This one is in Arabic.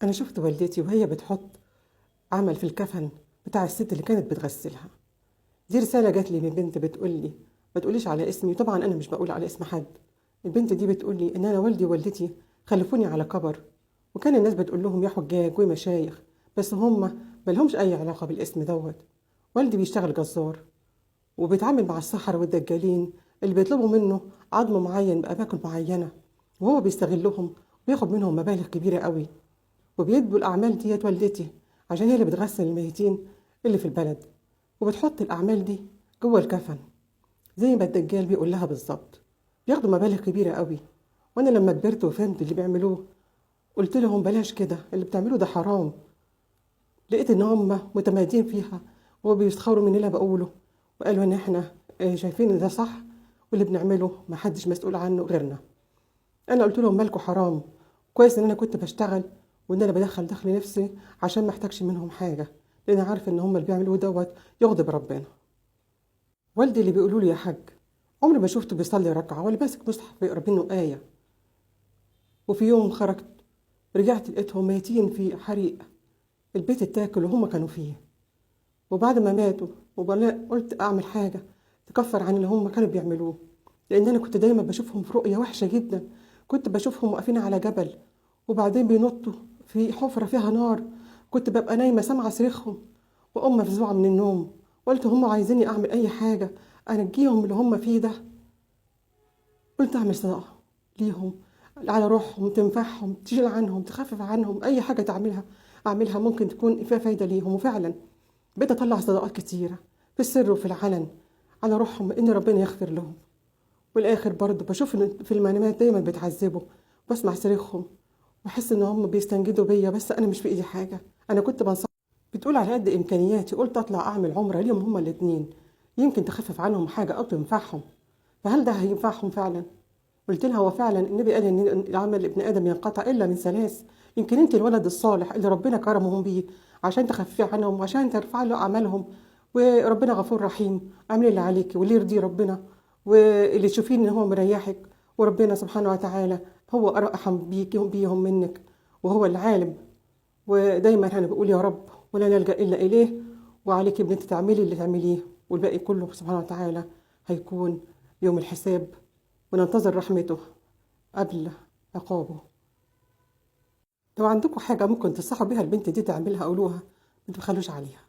أنا شفت والدتي وهي بتحط عمل في الكفن بتاع الست اللي كانت بتغسلها. دي رسالة جات لي من بنت بتقول لي ما تقوليش على اسمي، طبعا أنا مش بقول على اسم حد. البنت دي بتقول لي إن أنا والدي ووالدتي خلفوني على كبر، وكان الناس بتقول لهم يا حجاج ومشايخ، بس هم ملهمش أي علاقة بالاسم دوت. والدي بيشتغل جزار وبيتعامل مع السحرة والدجالين اللي بيطلبوا منه عظم معين بأماكن معينة، وهو بيستغلهم وبياخد منهم مبالغ كبيرة قوي، وبيدوا الأعمال ديت والدتي عشان هي اللي بتغسل الميتين اللي في البلد، وبتحط الأعمال دي جوه الكفن زي ما الدجال بيقول لها بالظبط. بياخدوا مبالغ كبيرة قوي. وأنا لما كبرت وفهمت اللي بيعملوه قلت لهم بلاش كده، اللي بتعملوه ده حرام. لقيت إن هم متمادين فيها وبيسخروا من اللي أنا بقوله، وقالوا إن إحنا شايفين إن ده صح، واللي بنعمله محدش مسؤول عنه غيرنا. انا قلت لهم مالكوا حرام، كويس ان انا كنت بشتغل وان انا بدخل دخل نفسي عشان ما احتاجش منهم حاجه، لان عارف ان هم اللي بيعملوه دوت يغضب ربنا. والدي اللي بيقولوا لي يا حاج عمري ما شفته بيصلي ركعه ولا ماسك مصحف بيقرا منه ايه. وفي يوم خرجت رجعت لقيتهم ميتين في حريق، البيت اتاكل وهم كانوا فيه. وبعد ما ماتوا قلت اعمل حاجه تكفر عن اللي هم كانوا بيعملوه، لان انا كنت دايما بشوفهم في رؤيه وحشه جدا. كنت بشوفهم واقفين على جبل وبعدين بينطوا في حفره فيها نار. كنت ببقى نايمه سامعه صريخهم واقوم مفزوعه من النوم، قلت هم عايزيني اعمل اي حاجه انجيهم اللي هم فيه ده. قلت اعمل صدقه ليهم على روحهم تنفعهم تشيل عنهم تخفف عنهم، اي حاجه اعملها ممكن تكون فيها فايده ليهم. وفعلا بقيت اطلع صدقات كتيره في السر وفي العلن على روحهم ان ربنا يغفر لهم. والاخر برضه بشوف إن في المنامات دايما بيتعذبوا، بسمع صريخهم واحس ان هم بيستنجدوا بيا، بس انا مش في ايدي حاجه. انا كنت بنصح بتقول على قد امكانياتي، قلت اطلع اعمل عمره ليهم هما الاتنين، يمكن تخفف عنهم حاجه او تنفعهم. فهل ده هينفعهم فعلا؟ قلت لها هو فعلا النبي قال ان العمل ابن ادم ينقطع الا من ثلاث، يمكن انت الولد الصالح اللي ربنا كرمهم بيه عشان تخففي عنهم وعشان ترفع له اعمالهم. وربنا غفور رحيم، اعملي اللي عليكي واللي يرضي ربنا واللي تشوفين ان هو مريحك، وربنا سبحانه وتعالى هو ارحم بيهم منك وهو العالم. ودايما انا بقول يا رب ولا نلجأ الا اليه، وعليك يا بنتي تعملي اللي تعمليه والباقي كله سبحانه وتعالى هيكون يوم الحساب، وننتظر رحمته قبل عقابه. لو عندكم حاجة ممكن تنصحوا بيها البنت دي تعملها قولوها، ما تبخلوش عليها.